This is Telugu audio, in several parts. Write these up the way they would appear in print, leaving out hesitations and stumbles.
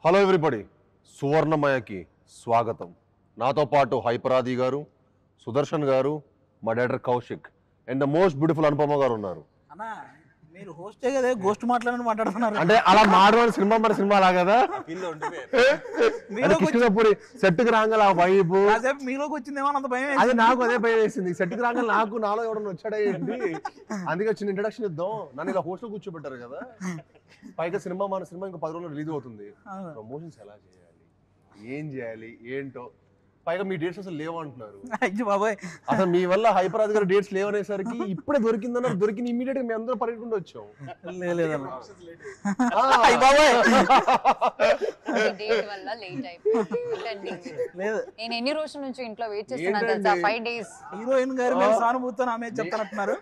హలో ఎవ్రీబడి, సువర్ణమయకి స్వాగతం. నాతో పాటు హైపరాది గారు, సుదర్శన్ గారు, మా director Kaushik and the most beautiful Anupama గారు ఉన్నారు. అన్నా మీరు హోస్టే కదా, గోస్ట్ మాట్లాడుతున్నారు అంటే అలా మాడవాడి సినిమా మరి సినిమా లా కదా కృష్ణపూడి సెట్కి రాగల ఆ వైపు మీలోకి వచ్చిందేమో అంత భయం. అది నాకు అదే భయం వేసింది. సెట్కి రాగల నాలో ఎవడన్నా వచ్చాడా ఏంటి, అందుకే చిన్న ఇంట్రడక్షన్ ఇద్దాం. నన్ను ఇలా హోస్ట్ లో కూర్చోబెట్టారు కదా. పైగా మన సినిమా ఇంకా 10 రోజులు రిలీజ్ అవుతుంది. ప్రమోషన్స్ ఎలా చేయాలి, ఏం చేయాలి ఏంటో, పైగా మీ డేట్స్ అసలు లేవంటున్నారు. బాబాయ్ అసలు మీ వల్ల హైపరాజ్ గారు డేట్స్ లేవనేసరికి ఇప్పుడే దొరికిందన్నారు. దొరికింది ఇమీడియట్ గా మేము అందరూ పరిగెట్టుకుంటూ వచ్చాం. నేను ఎన్ని రోజుల నుంచి ఇంట్లో వెయిట్ చేస్తున్నాను తెలుసా? 5 days. హీరోయిన్ గారు మీరు సానుభూతితో ఆమె చెప్తానంటున్నారు.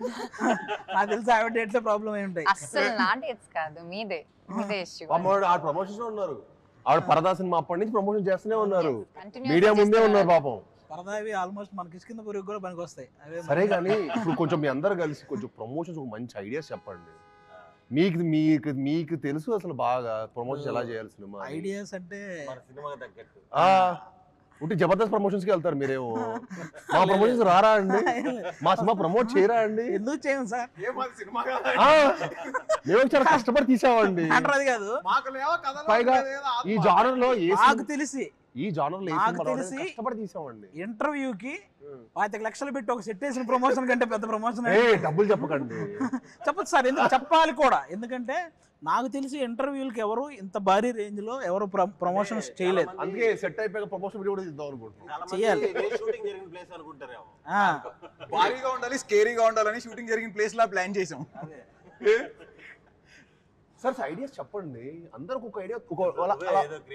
నాకు తెలిసి ఆవిడ డేట్స్ ప్రాబ్లం ఏమి ఉంటాయి. అసలు నా డేట్స్ కాదు, మీదే ఇష్యూ. ఆ ప్రమోషన్స్ లో ఉన్నారు. ఆవిడ పరదా సినిమా అప్పటి నుంచి ప్రమోషన్ చేస్తూనే ఉన్నారు. మీడియా ముందే ఉన్నారు పాపం. పరదావి ఆల్మోస్ట్ మన కిష్కింద పురుగు కూడా పనికి వస్తాయి. సరే కానీ ఇప్పుడు కొంచెం మీ అందరు కలిసి కొంచెం ప్రమోషన్స్ ఒక మంచి ఐడియాస్ చెప్పండి. మీకు తెలుసు అసలు బాగా ప్రమోషన్స్ ఎలా చేయాలి సినిమా ఐడియాస్ అంటే. ఉంటే జబర్దస్త్ ప్రమోషన్స్ కి వెళ్తారు మీరేమో. మా ప్రమోషన్స్ రారా అండి, మా సినిమా ప్రమోట్ చేయరా అండి? ఎందుకు చేయం సార్, మేము చాలా కష్టపడి తీసామండి. అంటారు కాదు. పైగా ఈ జానర్ లో నాకు తెలిసి కష్టపడి తీసామండి. ఇంటర్వ్యూకి 25 లక్షలు పెట్టి ఒక సెట్ వేసిన ప్రమోషన్ కంటే పెద్ద ప్రమోషన్. డబ్బులు చెప్పకండి. చెప్పదు సార్, ఎందుకు చెప్పాలి కూడా. ఎందుకంటే నాకు తెలిసి ఇంటర్వ్యూలకి ఎవరు ఇంత భారీ రేంజ్ లో ఎవరు ప్రమోషన్స్ చేయలేదు. అందుకే సెట్ అయిపోయాక ప్రమోషన్ వీడియో కూడా ఇద్దాం అనుకుంటున్నాం. చేయాలి. భారీగా ఉండాలి, స్కేరీగా ఉండాలని షూటింగ్ జరిగిన ప్లేస్ లా ప్లాన్ చేసాం. సార్ ఐడియాస్ చెప్పండి. అందరికి ఒక ఐడియా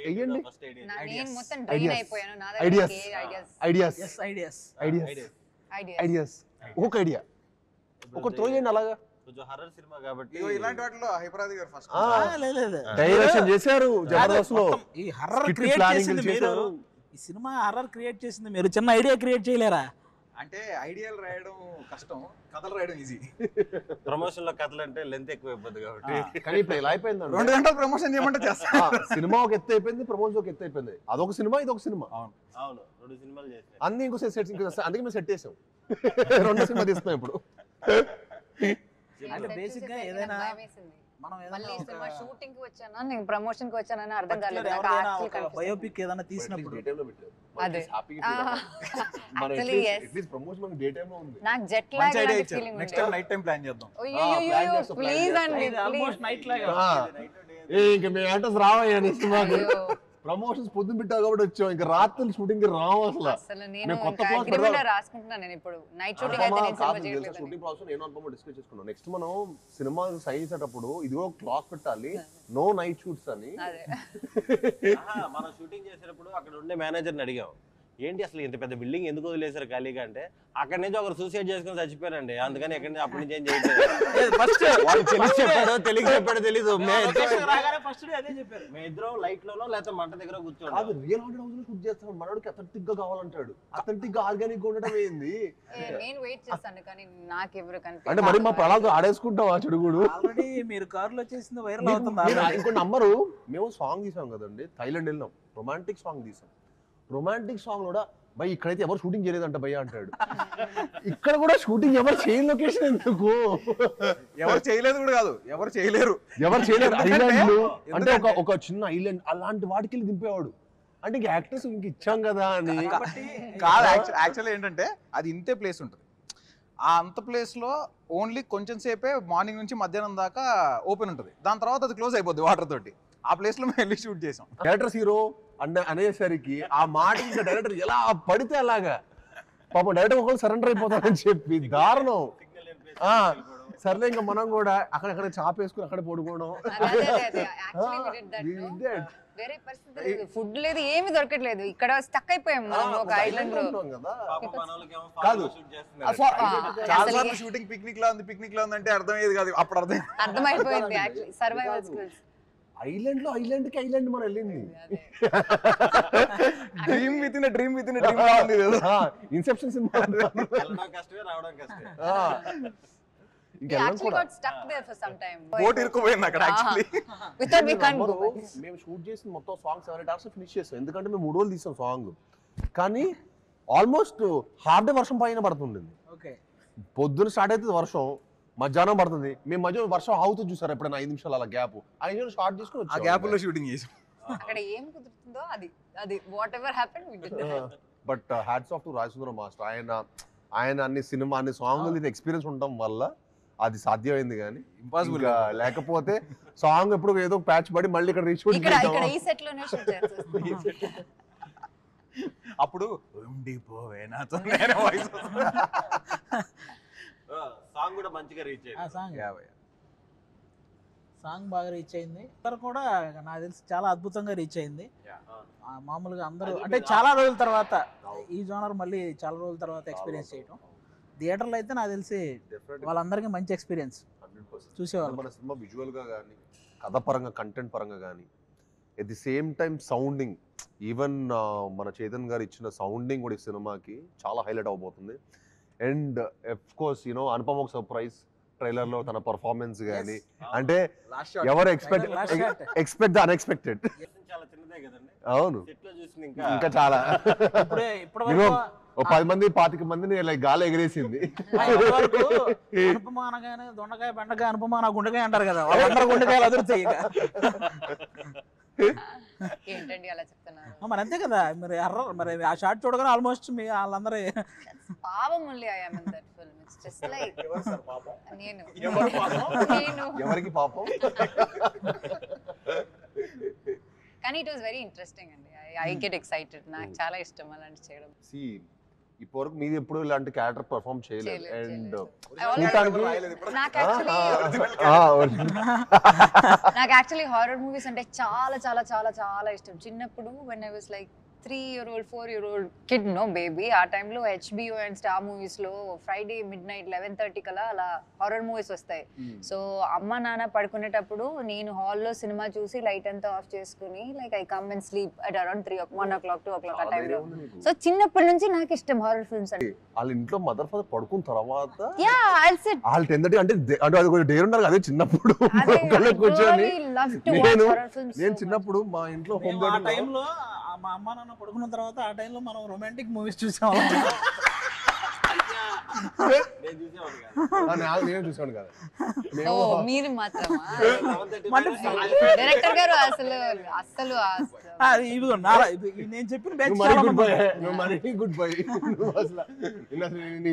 వేయండి. ఒక ఐడియా ఒక త్రో చేయండి. అలాగా ఇలాంటి వాటిలో హైపరాది గారు ఫస్ట్ డైరెక్షన్ చేశారు జబర్దస్త్ లో. ఈ హర్రర్ క్రియేట్ చేసింది మీరు, ఈ సినిమా హర్రర్ క్రియేట్ చేసింది మీరు. చిన్న ఐడియా క్రియేట్ చేయలేరా? అంటే ఐడియాలు రాయడం కష్టం, కథలు రాయడం ఈజీ. ప్రమోషన్ లో కథలు అంటే లెంత్ ఎక్కువ అయిపోద్ది కాబట్టి. కానీ ఇప్పుడు ఇలా అయిపోయింది, 2 గంటలు ప్రమోషన్ చేయమంటే చేస్తా. సినిమా ఒక ఎత్తు అయిపోయింది, ప్రమోషన్ ఒక ఎత్తు అయిపోయింది. అదొక సినిమా, ఇదొక సినిమా. అవును 2 సినిమాలు చేసాం. అన్ని ఇంకో సెట్, అందుకే మేము సెట్ చేసాం. 2 సినిమా తీస్తున్నాం ఇప్పుడు. అంటే బేసిక్ గా ఏదైనా మనం షూటింగ్ కి వచ్చానా, నేను ప్రమోషన్ కి వచ్చానని అర్థం కాలేదు. బయోపిక్ ఏదైనా తీసినప్పుడు నాకు జెట్ లాగ్ ఫీలింగ్ ఉంది. Next time night time plan చేద్దాం. ప్లీజ్ అండి, ఆల్మోస్ట్ నైట్ లాగా. ఇంకా మేము యాక్టర్స్ రావయ్యా సినిమాకి. ప్రమోషన్స్ పొద్దున పెట్టావు కాబట్టి వచ్చాం. ఇంకా రాత్రి షూటింగ్ రావు అసలు. నేను అగ్రిమెంట్ రాసుకుంటున్నాను. నేను ఇప్పుడు నైట్ షూటింగ్ అయితే నేను సినిమా చేయట్లేదు. షూటింగ్ ప్రాసెస్ నేను అనుపమ డిస్కస్ చేసుకున్నాం. నెక్స్ట్ మనం సినిమా సైన్ చేసేటప్పుడు ఇదిగో క్లాస్ పెట్టాలి, నో నైట్ షూట్స్ అని. మనం షూటింగ్ చేసేటప్పుడు అక్కడ ఉండే మేనేజర్ని అడిగాం, ఏంటి అసలు ఇంత పెద్ద బిల్డింగ్ ఎందుకు వదిలేసారు ఖాళీగా అంటే, అక్కడి నుంచి ఒకరు సూసైడ్ చేసుకుని చచ్చిపోయారండి, అందుకని ఎక్కడి నుంచి అప్పటి నుంచి ఏం చేయట్లేదు. తెలియక చెప్పాడో తెలీదు. మేమిద్దరం లైట్ లోనో లేకపోతే మంట దగ్గర కూర్చోండి. అది రియల్ హాంటెడ్ హౌస్ లో షూట్ చేస్తాం. మనోడికి అథెంటిక్ గా కావాలంటాడు. అథెంటిక్ గా ఆర్గానిక్ ఉండడం ఏంది? నేను వెయిట్ చేస్తాను కానీ నాకు ఎవరు కనిపించలేదు. అంటే మరి మా ప్రణాళిక ఆడేసుకుంటాం. ఆ చెడుగుడు ఆల్రెడీ మీరు కార్ లో చేసింది వైరల్ అవుతుంది. ఇంకో నంబరు మేము సాంగ్ తీసాం కదండి, థైలాండ్ వెళ్ళినాం, రొమాంటిక్ సాంగ్ తీసాం. రొమాంటిక్ సాంగ్ కూడా భయ్ ఇక్కడైతే ఎవరు షూటింగ్ చేయలేదంట భయ్య అంటాడు. ఇక్కడ కూడా షూటింగ్ ఎవరు చేయని లొకేషన్ ఎందుకు? ఎవరు చేయలేదు కూడా కాదు, ఎవరు చేయలేరు. ఐలాండ్ అంటే ఒక చిన్న ఐలాండ్ అలాంటి వాటికి వెళ్ళి దింపేవాడు. అంటే ఇంక యాక్టర్స్ ఇంక ఇచ్చాం కదా అని కాదు. యాక్చువల్లీ ఏంటంటే అది ఇంతే ప్లేస్ ఉంటుంది. ఆ అంత ప్లేస్ లో ఓన్లీ కొంచెం సేపే మార్నింగ్ నుంచి మధ్యాహ్నం దాకా ఓపెన్ ఉంటుంది. దాని తర్వాత అది క్లోజ్ అయిపోద్ది వాటర్ తోటి. ఆ ప్లేస్ లో మేము వెళ్ళి షూట్ చేసాం. డైరెక్టర్స్ హీరో అనేసరికి ఆ మాట ఇంకా డైరెక్టర్ ఎలా పడితే అలాగా పాపం డైరెక్టర్ ఒకళ్ళు సరెండర్ అయిపోతారని చెప్పి దారుణం. సర్లే ఇంకా మనం కూడా అక్కడక్కడ చాపేసుకుని అక్కడ పడుకోవడం. ఫుడ్ లేదు, ఏమి దొరకట్లేదు. ఇక్కడ స్టక్ అయిపోయాం మనం ఒక ఐలాండ్ లో. కాదు చాలా షూటింగ్ పిక్నిక్ లా ఉంది అంటే అర్థమయ్యేది కాదు. అప్పుడు అర్థమైపోయింది యాక్చువల్లీ సర్వైవల్ స్కిల్స్. ఐలాండ్ లో ఐలాండ్ మనం వెళ్ళింది. Dream within dream Inception cinema. ఇంకెళ్ళం actually కూడా got stuck there for some time. Boat ఇరుక్కుపోయింది అక్కడ actually. We thought we can't go నమ్మరు, back. మేము షూట్ చేసిన మొత్తం సాంగ్ 7-8 hours ఫినిష్ చేసాం. ఎందుకంటే మేము 3 రోజులు తీసాం సాంగ్. కానీ ఆల్మోస్ట్ హాఫ్ డే వర్షం పైన పడుతుండింది. ఓకే. పొద్దున స్టార్ట్ అవుతుంది వర్షం, మధ్యాహ్నం పడుతుంది. మేము మధ్య వర్షం ఆగుతుంది చూసారు ఎప్పుడైనా 5 నిమిషాలు అలా గ్యాప్. 5 నిమిషాలు స్టార్ట్ చేసుకుని ఆ గ్యాప్ లో షూటింగ్ చేసాం. అక్కడ ఏం కుదురుతుందో అది whatever happen we did. But hats off to Rajasundaram master. ఆయన అన్ని సినిమా అన్ని సాంగ్లు ఎక్స్పీరియన్స్ ఉండటం వల్ల అది సాధ్యమైంది. కానీ ఇంపాసిబుల్ లేకపోతే సాంగ్ ఎప్పుడు ఏదో ప్యాచ్ పడి మళ్ళీ ఇక్కడ రీచ్ ఇక్కడ ఈ సెట్ లోనే షూట్ చేస్తాం. అప్పుడు ఉండిపోవే నాతో వాయిస్ సాంగ్ కూడా మంచిగా రీచ్ అయ్యింది. సాంగ్ బాగా రీచ్ అయింది. అందరు కూడా నాకు తెలిసి చాలా అద్భుతంగా రీచ్ అయింది. మామూలుగా అందరూ అంటే చాలా రోజుల తర్వాత ఈ జోనర్ మళ్ళీ చాలా రోజుల తర్వాత ఎక్స్పీరియన్స్ చేయటం. థియేటర్లో అయితే నాకు తెలిసి వాళ్ళందరికీ మంచి ఎక్స్పీరియన్స్ చూసేవాళ్ళు. మన సినిమా విజువల్ గా కానీ, కథ పరంగా, కంటెంట్ పరంగా కానీ, at the same time sounding, even మన చైతన్ గారు ఇచ్చిన సౌండింగ్ కూడా ఈ సినిమాకి చాలా హైలైట్ అవబోతుంది. అండ్ ఆఫ్ కోర్స్ అనుపమ ఒక సర్ప్రైజ్ ట్రైలర్ లో తన పర్ఫార్మెన్స్ కానీ, అంటే ఎవరు ఎక్స్పెక్ట్ ద అన్ఎక్స్పెక్టెడ్. చాలా చిన్నదే కదండి. అవును, సెట్ లో చూసింది ఇంకా చాలా ఇప్పటివరకు 10 మంది 25 మందిని లైక్ గాలి ఎగిరేసింది. అనుపమ అనగానే దొండకాయ బెండకాయ అనుపమ నా గుండెకాయ అంటారు కదా, వాళ్ళందరూ గుండెకాయలు అదురుతాయి. ఏంటండి అలా చెప్తున్నారు? మరి అంతే కదా, మరి ఆ షార్ట్ చూడగానే ఆల్మోస్ట్ మీ వాళ్ళందరూ పాపం only I am in that film. It's just like నేను ఎవరికి పాపం. కానీ ఇట్ వాస్ వెరీ ఇంట్రెస్టింగ్ అండి. I get excited. నాకు చాలా ఇష్టం అలాంటి చేయడం. ఇప్పటివరకు మీది ఎప్పుడు ఇలాంటి క్యారెక్టర్ పర్ఫార్మ్ చేయలేదు. అండ్ నాకు యాక్చువల్లీ హారర్ మూవీస్ అంటే చాలా చాలా చాలా చాలా ఇష్టం. చిన్నప్పుడు when I was like 3-year-old 4-year-old kid, no baby, ఆ టైంలో HBO అండ్ స్టార్ మూవీస్ లో ఫ్రైడే midnight 11:30 కలా అలా హారర్ మూవీస్ వస్తాయి. సో అమ్మ నాన్న పడుకునేటప్పుడు నేను హాల్లో సినిమా చూసి లైట్ అంతా ఆఫ్ చేసుకుని like I come and sleep at around 1 o'clock 2 o'clock ఆ టైంలో. సో చిన్నప్పటి నుంచి నాకు ఇష్టం హారర్ ఫిల్మ్స్ అంటే. వాళ్ళ ఇంట్లో మదర్ ఫాదర్ పడుకున్న తర్వాత వాళ్ళు 10:30 అంటే అది ఒక డేర్ ఉన్నారు అదే చిన్నప్పుడు కూర్చొని. నేను చిన్నప్పుడు మా ఇంట్లో హోమ్ ఆ టైంలో మా అమ్మ నాన్న పడుకున్న తర్వాత ఆ టైంలో మనం రొమాంటిక్ మూవీస్ చూసాము. నేను చూసాను కదా. మీరు మాత్రమా? డైరెక్టర్ గారు అసలు ఇదిగో నేను చెప్పిన గుడ్ బై.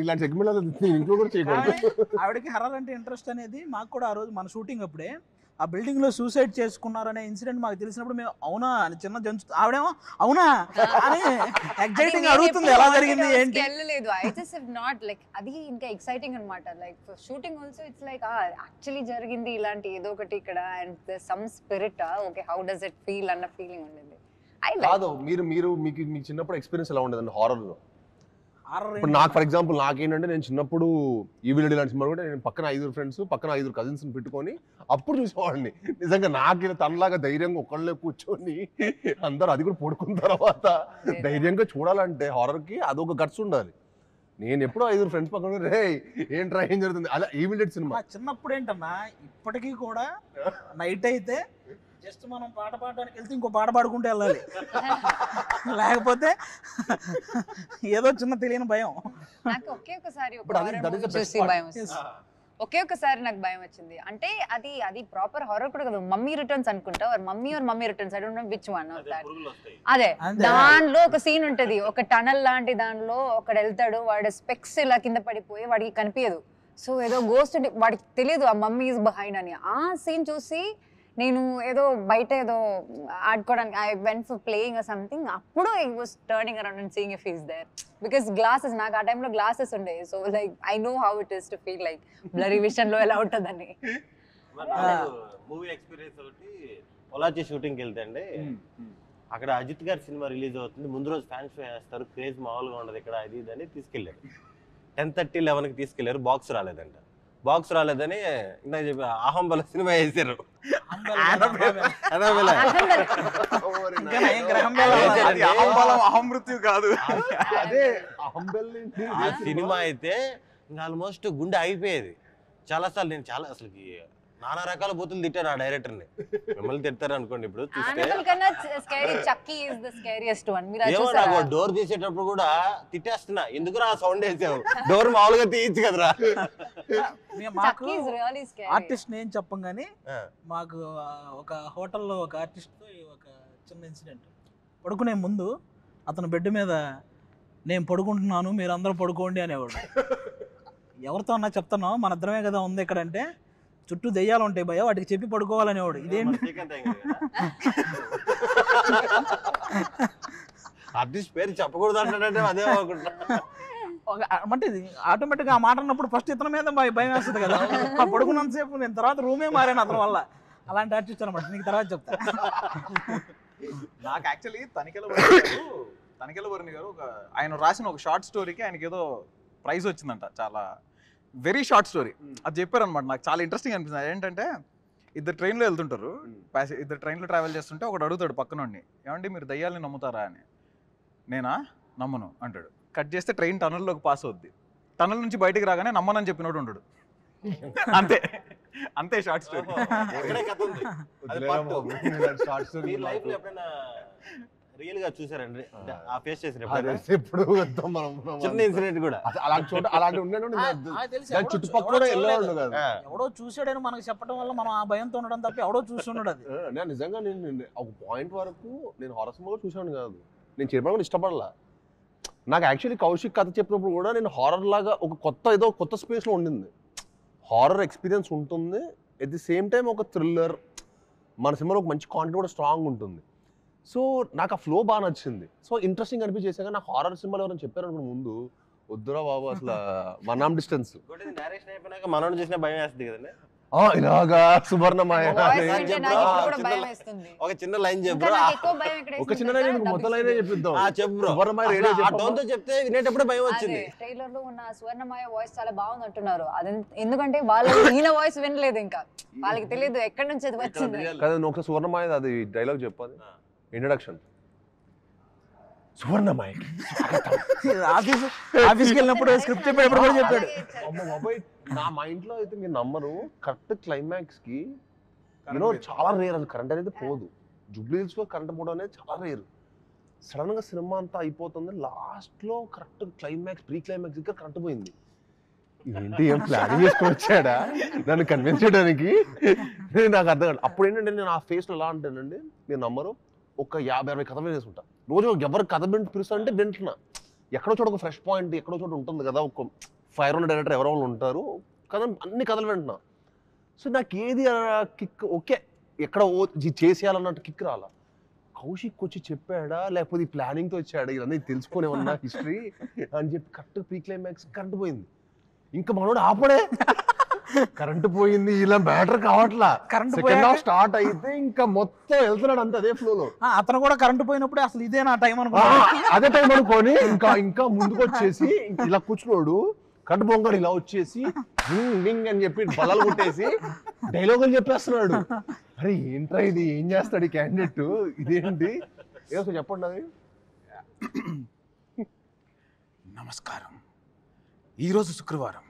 ఇలాంటి సెగ్మెంట్ ఇంట్లో కూడా చేయకూడదు. ఆవిడకి హర్రర్ అంటే ఇంట్రెస్ట్ అనేది మాకు కూడా ఆ రోజు మన షూటింగ్ అప్పుడే ఆ బిల్డింగ్ లో సూసైడ్ చేసుకున్నారనే ఇన్సిడెంట్ మాకు తెలిసినప్పుడు మేము అవునా అని చిన్న జంతు ఆవిడేమో అవునా అని ఎగ్జైటింగ్ అడుగుతుంది ఎలా జరిగింది ఏంటి. వెళ్ళలేదు. I just have not like అది ఇంకా ఎక్సైటింగ్ అన్నమాట. Like for shooting also it's like actually జరిగింది ఇలాంటి ఏదో ఒకటి ఇక్కడ and some spirit okay how does it feel అన్న ఫీలింగ్ ఉండేది. కాదు మీకు మీ చిన్నప్పుడు ఎక్స్పీరియన్స్ ఎలా ఉండేదండి హారర్ లో? ఇప్పుడు నాకు ఫర్ ఎగ్జాంపుల్ నాకేంటంటే నేను చిన్నప్పుడు ఈవిల్ డెడ్ లాంటి సినిమా కూడా నేను పక్కన 5 ఫ్రెండ్స్ పక్కన 5 కజిన్స్ పెట్టుకొని అప్పుడు చూసేవాడిని. నిజంగా నాకు తనలాగా ధైర్యంగా ఒకళ్ళే కూర్చొని అందరూ అది కూడా పడుకున్న తర్వాత ధైర్యంగా చూడాలంటే హారర్ కి అదొక గట్స్ ఉండాలి. నేను ఎప్పుడో 5 ఫ్రెండ్స్ పక్కన రే ఏంట్రా ఏం జరుగుతుంది అలా ఈవిల్ డెడ్ సినిమా. చిన్నప్పుడు ఏంటన్నా ఇప్పటికీ కూడా నైట్ అయితే జస్ట్ మనం పాట పాడడానికి వెళ్తే ఇంకో పాట పాడుకుంటూ వెళ్ళాలి, లేకపోతే ఏదో చిన్న తెలియని భయం. నాకు ఒకే ఒకసారి నాకు భయం వచ్చింది. అంటే అది ప్రాపర్ హారర్ కూడా కదా, మమ్మీ రిటర్న్స్ అనుకుంటా, mummy returns I don't know which one of that. అదే దానిలో ఒక సీన్ ఉంటది, ఒక టనల్ లాంటి దానిలో ఒకడు వెళ్తాడు, వాడి స్పెక్స్ ఇలా కింద పడిపోయి వాడికి కనిపించదు. సో ఏదో గోస్ట్ ఉంటే వాడికి తెలియదు ఆ మమ్మీ ఈజ్ బిహైండ్ అని. ఆ సీన్ చూసి నేను ఏదో బయట ఏదో ఆడుకోవడానికి I went for playing or something, అప్పుడు I was turning around and seeing if he is there because glasses నాకు ఆ టైంలో గ్లాసెస్ ఉండే. So like I know how it is to feel like blurry vision లో ఎలా ఉంటుందని. మూవీ ఎక్స్పీరియన్స్ ఒకటి పొలాచి షూటింగ్కి వెళ్తే అండి, అక్కడ అజిత్ గారి సినిమా రిలీజ్ అవుతుంది, ముందు రోజు ఫ్యాన్స్ షో వేస్తారు, క్రేజ్ మామూలుగా ఉండదు ఇక్కడ అది ఇది అని తీసుకెళ్ళారు. 10:30, 11కి తీసుకెళ్లారు. బాక్స్ రాలేదంట. బాక్స్ రాలేదని ఇందాక చెప్పి అహంబల సినిమా వేసారు. అదే ఆ సినిమా అయితే ఆల్మోస్ట్ గుండె అయిపోయేది. చాలా సార్లు నేను చాలా అసలుకి నానా రకాల బూతులు తిట్టాను ఆ డైరెక్టర్ని. మిమ్మల్ని తిడతారు అనుకోండి ఇప్పుడు చూస్తే. Annabelle కన్నా scary Chucky is the scariest one. మీరు అది ఏమో చూసారా? నాకు డోర్ తీసేటప్పుడు కూడా తిట్టేస్తున్నా, ఎందుకురా సౌండ్ వేసావు, డోర్ మామూలుగా తీయచ్చు కదరా. మాకు Chucky is really scary. Artist నేను చెప్పం కానీ మాకు ఒక హోటల్లో ఒక ఆర్టిస్ట్తో ఒక చిన్న ఇన్సిడెంట్. పడుకునే ముందు అతను బెడ్ మీద నేను పడుకుంటున్నాను మీరు అందరూ పడుకోండి అనేవాడు. ఎవరితో అన్నా చెప్తున్నావు మన ఇద్దరమే కదా ఉంది ఇక్కడ అంటే, చుట్టూ దెయ్యాలు ఉంటాయి భయ వాటికి చెప్పి పడుకోవాలనేవాడు. ఇదేంటి ఆర్టిస్ట్ పేరు చెప్పకూడదు అంటాడంటే అదే అనుకుంటా. అంటే ఆటోమేటిక్గా ఆ మాట అన్నప్పుడు ఫస్ట్ ఇతని మీద భయం వేస్తుంది కదా. ఆ పడుకున్నంత సేపు నేను తర్వాత రూమే మారాను అతని వల్ల. అలాంటి ఆర్టిస్ట్ అనమాట, నీకు తర్వాత చెప్తా. నాకు యాక్చువల్లీ తనికెల వరుణ్ గారు ఒక ఆయన రాసిన ఒక షార్ట్ స్టోరీకి ఆయనకి ఏదో ప్రైజ్ వచ్చిందంట. చాలా వెరీ షార్ట్ స్టోరీ అది చెప్పారనమాట. నాకు చాలా ఇంట్రెస్టింగ్ అనిపిస్తుంది. ఏంటంటే ఇద్దరు ట్రైన్లో వెళ్తుంటారు, ఇద్దరు ట్రైన్లో ట్రావెల్ చేస్తుంటే ఒకడు అడుగుతాడు పక్కనోడిని, ఏమండి మీరు దయ్యాలని నమ్ముతారా అని. నేనా నమ్మను అంటాడు. కట్ చేస్తే ట్రైన్ టనల్లోకి పాస్ అవుద్ది. టనల్ నుంచి బయటికి రాగానే నమ్మనని చెప్పినోడు ఉండడు. అంతే అంతే షార్ట్ స్టోరీ. మీరు లైఫ్ లో ఎప్పుడైనా రియల్ గా చూసారండి ఆ ఫేస్ చేసిన ఎప్పుడు చిన్న ఇన్సిడెంట్ కూడా అలాంటి చోట అలాంటి చుట్టుపక్కల కూడా వెళ్ళేవాళ్ళు కాదు. ఎవడో చూసాడని మనకు చెప్పడం వల్ల మనం ఆ భయంతో ఉండడం తప్ప ఎవడో చూస్తున్నాడు. అది నేను నిజంగా నేను ఒక పాయింట్ వరకు నేను హారర్ సినిమా చూసాను కాదు, నేను చెప్పడం ఇష్టపడలా. నాకు యాక్చువల్లీ కౌశిక్ కథ చెప్పినప్పుడు కూడా నేను హారర్ లాగా ఒక ఏదో కొత్త స్పేస్లో ఉండింది. హారర్ ఎక్స్పీరియన్స్ ఉంటుంది, ఎట్ ది సేమ్ టైం ఒక థ్రిల్లర్, మన సినిమాలో ఒక మంచి కాంటెంట్ కూడా స్ట్రాంగ్ ఉంటుంది. సో నాకు ఆ ఫ్లో బాగా నచ్చింది. సో ఇంట్రెస్టింగ్ అనిపించేసాక నాకు హారర్ సినిమాలు ఎవరైనా చెప్పారు అనుకున్న ముందు వద్దురా బాబు అసలు వన్ ఆర్మ్ డిస్టెన్స్ డైరెక్షన్ అయిపోయినాక మనం చూసిన భయం వేస్తుంది కదండి. ఇలాగా సువర్ణమయ ఒక చిన్న లైన్ చెప్పు, ఒక చిన్న లైన్ మొత్తం లైన్ చెప్పిద్దాం. చెప్పు సువర్ణమయ చెప్తే వినేటప్పుడు భయం వచ్చింది. ట్రైలర్ లో ఉన్న సువర్ణమయ వాయిస్ చాలా బాగుంది అంటున్నారు. అది ఎందుకంటే వాళ్ళు ఈయన వాయిస్ వినలేదు, ఇంకా వాళ్ళకి తెలియదు ఎక్కడి నుంచి అది వచ్చింది కదా. నువ్వు ఒకసారి సువర్ణమయ అది డైలాగ్ చెప్పాలి, ఇంట్రడక్షన్. సువర్ణమయ ఆఫీస్కి వెళ్ళినప్పుడు స్క్రిప్ట్ చెప్పేటప్పుడు కూడా చెప్పాడు. అమ్మ బాబాయ్, నా మైండ్ లో అయితే మీరు నమ్మరు, కరెక్ట్ క్లైమాక్స్ కి చాలా రేర్ అది కరెంట్ అనేది పోదు. జూబ్లీ హిల్స్ లో కరెంట్ పోవడం అనేది చాలా రేర్. సడన్ గా సినిమా అంతా అయిపోతుంది, లాస్ట్ లో కరెక్ట్ క్లైమాక్స్ ప్రీ క్లైమాక్స్ దగ్గర కరెంట్ పోయింది. ఏంటి ఏం ప్లానింగ్ చేసుకొని వచ్చాడా నన్ను కన్విన్స్ చేయడానికి, నాకు అర్థం కాదు. అప్పుడు ఏంటంటే నేను ఆ ఫేస్ లో ఎలా అంటానండి, మీరు నమ్మరు, ఒక 50-60 కథ వేసుకుంటా రోజు. ఎవరు కథ పిలుస్తా అంటే వింటున్నా, ఎక్కడో చోట ఒక ఫ్రెష్ పాయింట్ ఎక్కడో చోట ఉంటుంది కదా, ఒక ఫైర్ ఉన్న డైరెక్టర్ ఎవరో ఉంటారు కథ, అన్ని కథలు వింటున్నా. సో నాకు ఏది కిక్ ఓకే ఎక్కడ చేసేయాలన్నట్టు కిక్ రాలా. కౌశిక్ వచ్చి చెప్పాడా లేకపోతే ఈ ప్లానింగ్తో వచ్చాడా ఇవన్నీ తెలుసుకునే ఉన్నా హిస్టరీ అని చెప్పి కరెక్ట్ ప్రీ క్లైమాక్స్ కరెంట్ పోయింది. ఇంకా మనోడు ఆపడే, కరెంట్ పోయింది ఇలా మ్యాటర్ కావట్లా. సెకండ్ హాఫ్ స్టార్ట్ అయితే ఇంకా మొత్తం వెళ్తున్నాడు అంతే అదే ఫ్లో లో. అతను కూడా కరెంట్ పోయినప్పుడు అసలు ఇదే నా టైం అనుకో, అదే టైం అనుకోని ఇంకా ముందుకు వచ్చేసి ఇలా కూర్చున్నాడు. కరెంట్ పోగాడు ఇలా వచ్చేసి వింగ్ అని చెప్పి బలాలు కొట్టేసి డైలాగులు చెప్పేస్తున్నాడు. అరే ఏంట్రా ఇది, ఏం చేస్తాడు ఈ క్యాండిడేట్, ఇదేంటి ఏదో చెప్పండి. అది నమస్కారం. ఈరోజు శుక్రవారం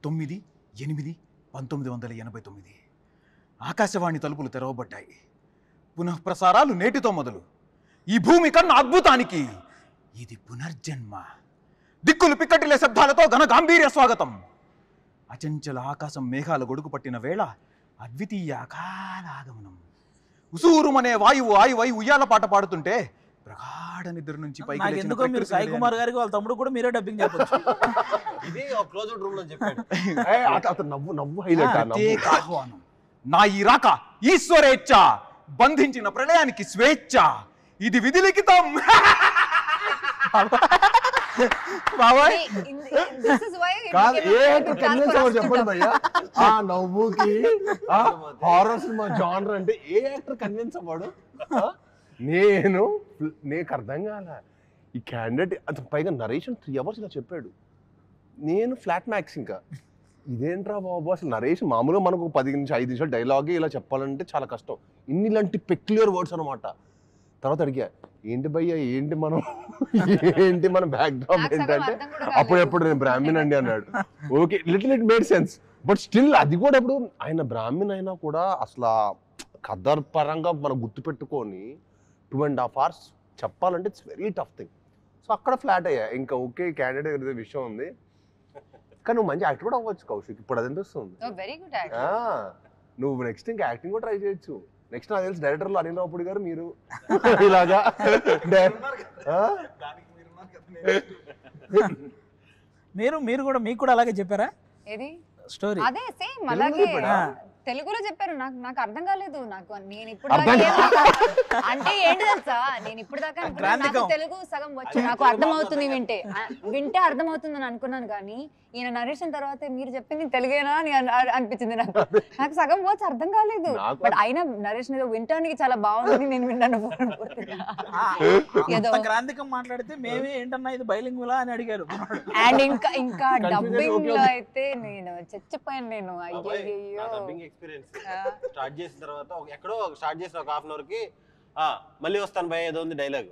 9/8/1989 ఆకాశవాణి తలుపులు తెరవబడ్డాయి. పునఃప్రసారాలు నేటితో మొదలు. ఈ భూమి కన్నా అద్భుతానికి ఇది పునర్జన్మ. దిక్కులు పిక్కటిలే శబ్దాలతో ఘన గాంభీర్య స్వాగతం. అచంచల ఆకాశం మేఘాల గొడుగు పట్టిన వేళ అద్వితీయ అకాలాగమనం. ఉసూరుమనే వాయువు ఆయువై ఉయ్యాల పాట పాడుతుంటే ప్రగాఢ నిద్ర నుంచి పైకి సాయి కుమార్ గారికి వాళ్ళ తమ్ముడు కూడా మీరే డబ్బింగ్ చెప్పొచ్చు. ఇది క్లోజ్అవుట్ రూమ్ లో చెప్పాడు. నవ్వు హైలైట్. ఆహ్వానం. నా ఈ రాక ఈశ్వరేచ్ఛ, బంధించిన ప్రళయానికి స్వేచ్ఛ, ఇది విధిలిఖితం. బాబాయ్ చెప్పండి భయ్యా, ఆ నవ్వుకి హారర్ సినిమా జానర్ అంటే ఏ యాక్టర్ కన్విన్స్ అవ్వడు? నీకు అర్థం కాల ఈ క్యాండిడేట్. అది పైగా నరేషన్ 3 hours ఇలా చెప్పాడు. నేను ఫ్లాట్ మ్యాక్స్ ఇంకా ఇదేంట్రా బాబు అసలు నరేషన్. మామూలుగా మనకు 10-5 నిమిషాలు డైలాగే ఇలా చెప్పాలంటే చాలా కష్టం. ఇలాంటి పెక్యులర్ వర్డ్స్ అనమాట. తర్వాత అడిగా ఏంటి భయ్యా ఏంటి మన బ్యాక్ డ్రాప్ ఏంటంటే అప్పుడెప్పుడు నేను బ్రాహ్మణ్ అండి అన్నాడు. Okay little it made sense. But still అది కూడా ఇప్పుడు ఆయన బ్రాహ్మణ్ అయినా కూడా అసలు కథ పరంగా మనం గుర్తుపెట్టుకొని 2.5 hours చెప్పాలంటే it's very tough thing. So అక్కడ ఫ్లాట్ అయ్యా, ఇంకా ఓకే క్యాండిడేట్ విషయం ఉంది, కానీ నువ్వు మంచి యాక్టర్ కూడా అవ్వచ్చు కౌశిక్, ఇప్పుడు అది అనిపిస్తుంది. Very good actor. నువ్వు నెక్స్ట్ ఇంకా యాక్టింగ్ కూడా ట్రై చేయొచ్చు. నెక్స్ట్ నాకు తెలిసి డైరెక్టర్లు అనిల్ రావుపూడి గారు మీరు ఇలాగా మీరు కూడా మీకు కూడా అలాగే చెప్పారా ఏది స్టోరీ? అదే సేమ్ అలాగే తెలుగులో చెప్పారు. నాకు అర్థం కాలేదు. నేను ఇప్పుడు అంటే ఏంటి తెలుసా, నేను ఇప్పుడు దాకా నాకు తెలుగు సగం వచ్చు, నాకు అర్థం అవుతుంది, వింటే అర్థం అవుతుంది అని అనుకున్నాను. కానీ ఈయన నరేషన్ తర్వాత మీరు చెప్పింది తెలుగేనా అని అనిపించింది నాకు. సగం వచ్చు అర్థం కాలేదు. బట్ అయినా నరేషన్ ఏదో వింటానికి చాలా బాగుంది, నేను విన్నాను. ఏదో క్రాంతికం మాట్లాడితే మేమే ఏంటన్నా ఇది బైలింగులా అని అడిగారు. అండ్ ఇంకా డబ్బింగ్ లో అయితే నేను చచ్చిపోయాను. నేను డబ్బింగ్ ఎక్స్పీరియన్స్ స్టార్ట్ చేసిన తర్వాత ఎక్కడో స్టార్ట్ చేసిన ఒక 1/2 hour కి మళ్ళీ వస్తాను భయ ఏదో ఉంది డైలాగ్,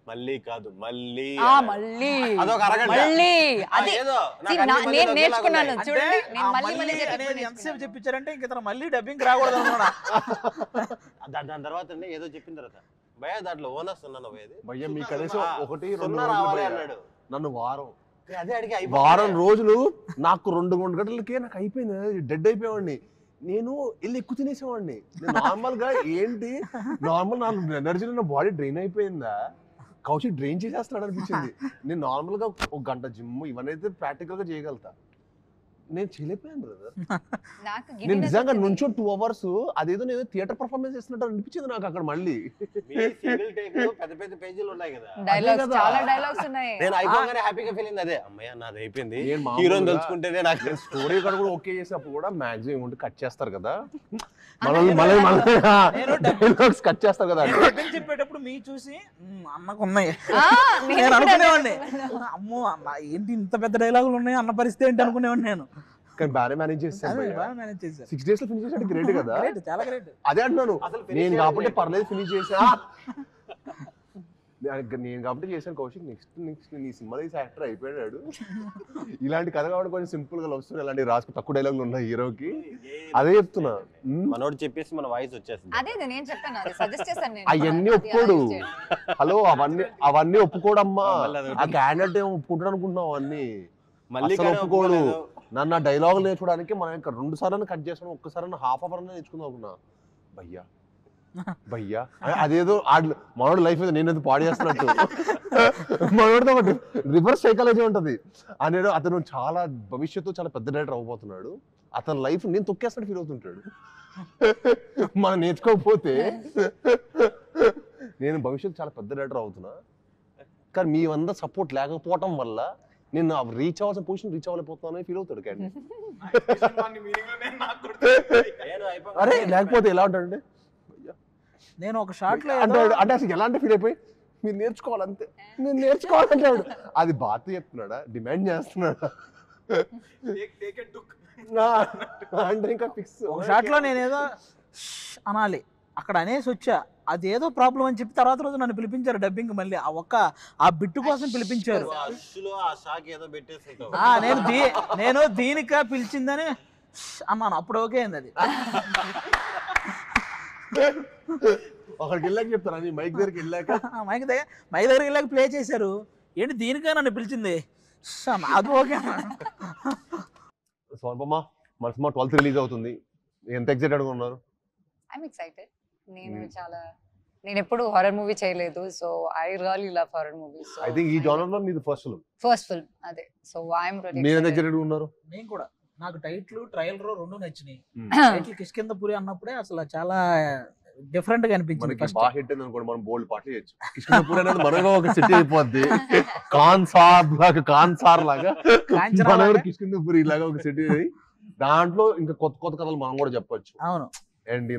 మళ్ళీ కాదు మళ్ళీ అదొక అరగంట నేను నేర్చుకున్నాను చూడండి. ఎంతసేపు చెప్పించారంటే ఇంక మళ్ళీ డబ్బింగ్ రాకూడదు అన్నమాట. దాని తర్వాత ఏదో చెప్పిన తర్వాత భయ దాంట్లో ఓనర్స్ ఉన్నాను భయ్య మీ కనీసం 1-2 అన్నాడు. నన్ను అదే అడిగి వారం రోజులు నాకు 2 గంటలకే నాకు అయిపోయింది, డెడ్ అయిపోయేవాడిని. నేను వెళ్ళి ఎక్కువ తినేసేవాడిని. నార్మల్ గా ఏంటి నార్మల్ నా ఎనర్జీ నా బాడీ డ్రైన్ అయిపోయిందా, కౌశిక్ డ్రైన్ చేసేస్తున్నాడు అనిపించింది. నేను నార్మల్ గా 1 గంట జిమ్ ఇవన్నీ అయితే ప్రాక్టికల్ గా చేయగలుగుతా, నేను చేయలేకపోయాను బ్రదర్. నేను నిజంగా నుంచో 2 hours అదేదో నేను థియేటర్ పర్ఫార్మెన్స్ చేస్తున్నట్టు అనిపించింది నాకు అక్కడ. మళ్ళీ పెద్ద పెద్ద పేజీలు ఉన్నాయి కదా, డైలాగ్స్ ఉన్నాయి. నేను అయిపోగానే హ్యాపీగా ఫీల్ అయింది. అదే అమ్మయ్య నాది అయిపోయింది, హీరోని తెలుసుకుంటేనే నాకు స్టోరీ కూడా ఓకే చేసినప్పుడు కూడా మాక్సిమం ఏమంటే కట్ చేస్తారు కదా, కట్ చేస్తారు కదా. చెప్పేటప్పుడు మీ చూసి అన్నకు ఉన్నాయి నేను అనుకునేవాడిని, అమ్మో ఏంటి ఇంత పెద్ద డైలాగులు ఉన్నాయి అన్న పరిస్థితి ఏంటి అనుకునేవాడిని నేను. కానీ బాగా మేనేజ్ చేస్తాను. 6 days లో ఫినిష్ చేసాడు, గ్రేట్ కదా, చాలా గ్రేట్. అదే అంటున్నాను, నేను కాబట్టి పర్లేదు ఫినిష్ చేసా, నేను కాబట్టి చేశాను. కౌశిక్ నెక్స్ట్ నీ సినిమాలో యాక్టర్ అయిపోయాడు. ఇలాంటి కథ కాబట్టి కొంచెం సింపుల్ గా లవ్ స్టోరీ ఇలాంటి రాసుకు తక్కువ డైలాగులు ఉన్నాయి హీరోకి, అదే చెప్తున్నా. మనోడు చెప్పేసి మన వాయిస్ వచ్చేస్తుంది. అవన్నీ ఒప్పుకోడు. హలో అవన్నీ ఒప్పుకోడమ్మా, ఆ క్యాండిడేట్ ఏమో ఒప్పుకుంటాడు అనుకుంటున్నావు, అవన్నీ మళ్ళీ ఒప్పుకోడు. నన్ను ఆ డైలాగ్ నేర్చుకోవడానికి మనం ఇంకా 2 సార్లు కట్ చేసాను, ఒక్కసారి 1/2 hour నేర్చుకుందాం అనుకున్నా. భయ్యా అదేదో మనోడు లైఫ్ మీద నేనేదో పాడు చేస్తున్నట్టు, మనోడితో ఒక రివర్స్ సైకాలజీ ఉంటది. అతను చాలా భవిష్యత్తు చాలా పెద్ద డైరెక్టర్ అవ్వబోతున్నాడు, అతని లైఫ్ నేను తొక్కేస్తాడు ఫీల్ అవుతుంటాడు. మనం నేర్చుకోకపోతే నేను భవిష్యత్తు చాలా పెద్ద డైరెక్టర్ అవుతున్నా, కానీ మీ వంద సపోర్ట్ లేకపోవటం వల్ల నేను రీచ్ అవ్వాల్సిన పొజిషన్ రీచ్ అవ్వలేకపోతున్నాను ఫీల్ అవుతాడు. కానీ అరే లేకపోతే ఎలా ఉంటాడంటే నేను ఒక షాట్ లో అంటాడు, అంటే అసలు ఎలాంటి ఫీల్ అయిపోయి మీరు నేర్చుకోవాలంతే, నేను నేర్చుకోవాలంటాడు. అది బాధ చెప్తున్నాడా, డిమాండ్ చేస్తున్నాడా అంటే ఇంకా ఫిక్స్. ఒక షాట్ లో నేనేదో అనాలి అక్కడ అనేసి వచ్చా, అదేదో ప్రాబ్లం అని చెప్పి తర్వాత రోజు నన్ను పిలిపించారు డబ్బింగ్, మళ్ళీ ఆ బిట్టు కోసం పిలిపించారు. నేను దీనిక పిలిచిందని అన్నాను, అప్పుడు ఓకే అయింది. అది ఒకరికి వెళ్ళాక చెప్తాను, మైక్ దగ్గరికి వెళ్ళాక మైక్ దగ్గరికి వెళ్ళాక ప్లే చేశారు, ఏంటి దీనికా నన్ను పిలిచింది, అది ఓకే. స్వర్ణమ్మ మన సినిమా 12th రిలీజ్ అవుతుంది, ఎంత ఎక్సైటెడ్ గా ఉన్నారు? I'm excited. నేను ఎప్పుడు హారర్ మూవీ చేయలేదు, so I really love horror movies. I think ఈ జోనర్ లో మీది ఫస్ట్ ఫిల్మ్. అదే, సో ఐఎమ్ రియల్లీ మీరు ఎంత ఎక్సైటెడ్ గా ఉన్నారు? నేను కూడా, నాకు టైటిల్ ట్రయల్ రో 2 నచ్చినాయి. టైటిల్ కిష్కింధపురి అన్నప్పుడే అసలు చాలా డిఫరెంట్ గా అనిపించింది. ఫస్ట్ బాగా హిట్ అయింది అనుకోండి, మనం బోల్డ్ పాటలు చేయొచ్చు. కిష్కింధపురి అనేది మనగా ఒక సిటీ అయిపోద్ది, కాన్సార్ లాగా మన కిష్కింధపురి లాగా ఒక సిటీ, దాంట్లో ఇంకా కొత్త కొత్త కథలు మనం కూడా చెప్పొచ్చు. అవును, అండ్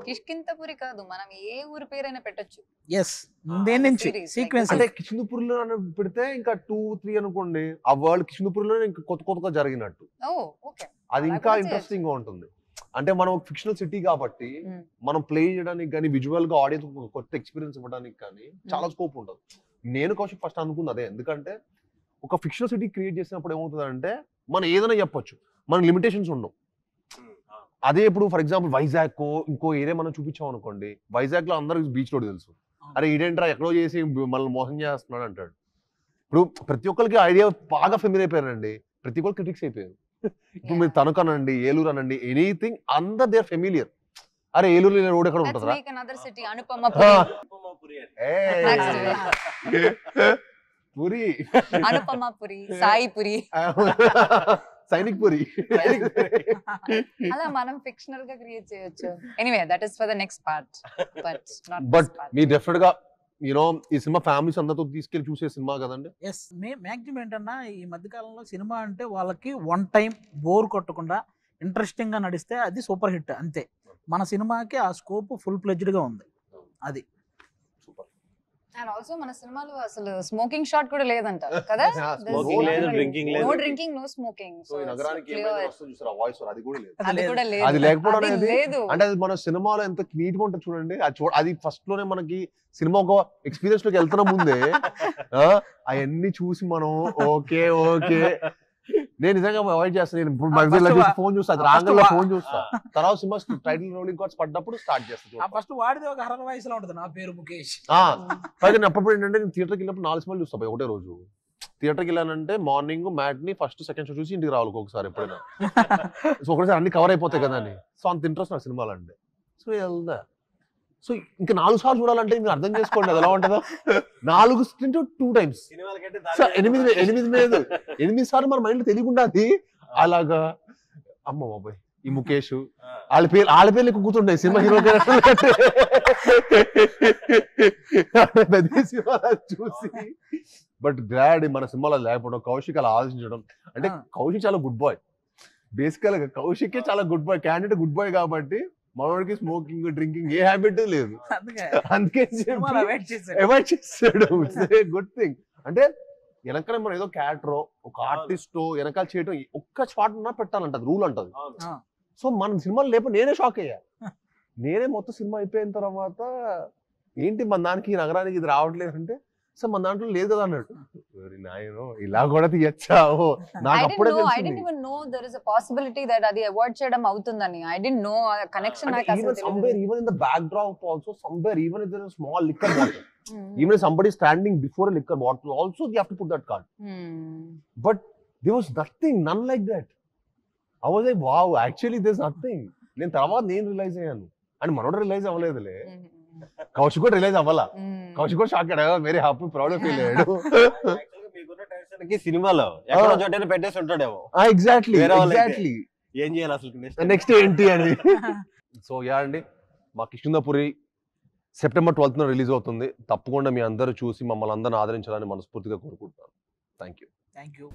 కిష్కింధపురి కాదు, మనం ఏ ఊరి పేరైనా పెట్టొచ్చు. దేని నుంచి సీక్వెన్స్ అంటే కిష్కింధపురిలో పెడితే ఇంకా 2-3 అనుకోండి, ఆ వరల్డ్ కిష్కింధపురిలో ఇంకా కొత్త కొత్తగా జరిగినట్టు, అది ఇంకా ఇంట్రెస్టింగ్ గా ఉంటుంది. అంటే మనం ఫిక్షనల్ సిటీ కాబట్టి మనం ప్లే చేయడానికి కానీ విజువల్ గా ఆడియన్స్ కొత్త ఎక్స్పీరియన్స్ ఇవ్వడానికి కానీ చాలా స్కోప్ ఉంటుంది. నేను కౌశిక్ ఫస్ట్ అనుకుంది అదే, ఎందుకంటే ఒక ఫిక్షనల్ సిటీ క్రియేట్ చేసినప్పుడు ఏమవుతుంది అంటే మనం ఏదైనా చెప్పొచ్చు, మనకి లిమిటేషన్స్ ఉండవు. అదే ఇప్పుడు ఫర్ ఎగ్జాంపుల్ వైజాగ్ ఇంకో ఏరియా మనం చూపించాం అనుకోండి, వైజాగ్ లో అందరికి బీచ్ రోడ్ తెలుసు, అరే ఈడేంట్రా ఎక్కడో చేసి మనల్ని మోసం చేస్తున్నాడు అంటాడు. ఇప్పుడు ప్రతి ఒక్కరికి ఐడియా బాగా ఫెమిలియర్ అయిపోయారండి, ప్రతి ఒక్కరు క్రిటిక్స్ అయిపోయారు. ఇప్పుడు మీరు తణుకు అనండి, ఏలూరు అనండి, ఎనీథింగ్ అందరు దే ఆర్ ఫెమిలియర్. అరే ఏలూరు రోడ్ ఎక్కడ ఉంటుందా, పూరి, అనుపమపురి, సాయిపురి, సైనిక్ పురి, అలా మనం ఫిక్షనల్ గా క్రియేట్ చేయొచ్చు. Anyway that is for the next part. But me definite గా యూనో ఈ సినిమా ఫ్యామిలీస్ అందరితో తీసుకెళ్లి చూసే సినిమా కదండి. ఎస్, మ్యాక్సిమం ఏంటన్నా ఈ మధ్యకాలంలో సినిమా అంటే వాళ్ళకి వన్ టైం బోర్ కొట్టకుండా ఇంట్రెస్టింగ్ గా నడిస్తే అది సూపర్ హిట్ అంతే. మన సినిమాకి ఆ స్కోప్ ఫుల్ ఫ్లెడ్జ్డ్ గా ఉంది. అది అండ్ ఆల్సో మన సినిమాలో అసలు స్మోకింగ్ షాట్ కూడా లేదంట కదా. స్మోకింగ్ లేదు, డ్రింకింగ్ లేదు, no drinking, no smoking. So ఈ నగరానికి ఏమైనా వస్తుంది చూసారా వాయిస్ ఓవర్, అది కూడా లేదు. అది కూడా లేదు. అది లేకపోవడం అది అనేది లేదు. అంటే అది మన సినిమాలో ఎంత నీట్ గా ఉంటుంది చూడండి. అది ఫస్ట్ లోనే మనకి సినిమా ఒక ఎక్స్పీరియన్స్ లోకి వెళ్తున్న ముందే అవన్నీ చూసి మనం ఓకే నేను నిజంగా అవాయిడ్ చేస్తాను. నేను ఇప్పుడు ఫోన్ చూస్తా, రాంగల్లో ఫోన్ చూస్తా, తర్వాత సినిమా టైటిల్ రోలింగ్ కార్డ్స్ పడ్డప్పుడు స్టార్ట్ చేస్తాను. ఫస్ట్ వాడిది ఒక హర్రర్ వాయిస్ లో ఉంటుంది, నా పేరు ముఖేష్. పైగా అప్పుడు ఏంటంటే నేను థియేటర్కి వెళ్ళినప్పుడు 4 సినిమాలు చూస్తా ఒకటే రోజు. థియేటర్కి వెళ్ళానంటే morning matinee first second show చూసి ఇంటికి రావాలి ఒకసారి ఎప్పుడైనా. సో ఒకసారి అన్ని కవర్ అయిపోతాయి కదా అని. సో అంత ఇంట్రెస్ట్ నాకు సినిమాలు అంటే. సో వెళ్దా, సో ఇంకా 4 సార్లు చూడాలంటే మీరు అర్థం చేసుకోండి అది ఎలా ఉంటుందో. 4 2 times, 8 సార్లు మన మైండ్ తెలియకుండా అది అలాగా. అమ్మ బాబాయ్ ఈ ముఖేష్ వాళ్ళ పేర్లు కూర్చుంటాయి సినిమా హీరో చూసి. బట్ గ్లాడ్ మన సినిమాలో లేకపోవడం, కౌశిక్ అలా ఆలోచించడం. అంటే కౌశిక్ చాలా గుడ్ బాయ్, బేసికల్ గా కౌశిక్ చాలా good boy, candidate good boy కాబట్టి మనోడికి స్మోకింగ్ డ్రింకింగ్ ఏ హ్యాబిట్ లేదు. అందుకే అవాయిడ్ చేస్తాడు. Good thing. అంటే వెనకాల మనం ఏదో క్యారెక్టర్ ఒక ఆర్టిస్ట్ వెనకాల చేయడం ఒక్క స్పాట్ ఉన్నా పెట్టాలంటది రూల్ అంటది. సో మన సినిమాలు లేకపోతే నేనే షాక్ అయ్యా. నేనే మొత్తం సినిమా అయిపోయిన తర్వాత ఏంటి మన దానికి ఈ నగరానికి ఇది రావట్లేదు అంటే, సో మన దాంట్లో లేదు కదా అన్నట్టు. ఇలా కూడా తీయచ్చా, నాకు అప్పుడే అది అవాయిడ్ చేయడం అవుతుందని. I don't know connection. Even in the backdrop also, somewhere even if there is a small liquor bottle, even if somebody is standing before a liquor bottle also you have to put that card. But there was none like that. I was like, wow, actually there's nothing. నేను తర్వాత నేను రియలైజ్ అయ్యాను అని మనోడు రియలైజ్ అవ్వలేదులే. కౌశిక్ కూడా రిలీజ్ అవ్వాలా, కౌశిక్ కూడా షాక్ అయ్యాడు, వెరీ హ్యాపీ ప్రౌడ్ ఫీల్ అయ్యాడు. సినిమాలో ఎక్కడో చోటైనా పెట్టేసి ఉంటాడేమో. ఎగ్జాక్ట్లీ ఏం చేయాలి అసలు నెక్స్ట్ ఏంటి అని. సో యా అండి, మా కృష్ణపురి September 12th రిలీజ్ అవుతుంది. తప్పకుండా మీ అందరూ చూసి మమ్మల్ని అందరిని ఆదరించాలని మనస్ఫూర్తిగా కోరుకుంటున్నాను. Thank you.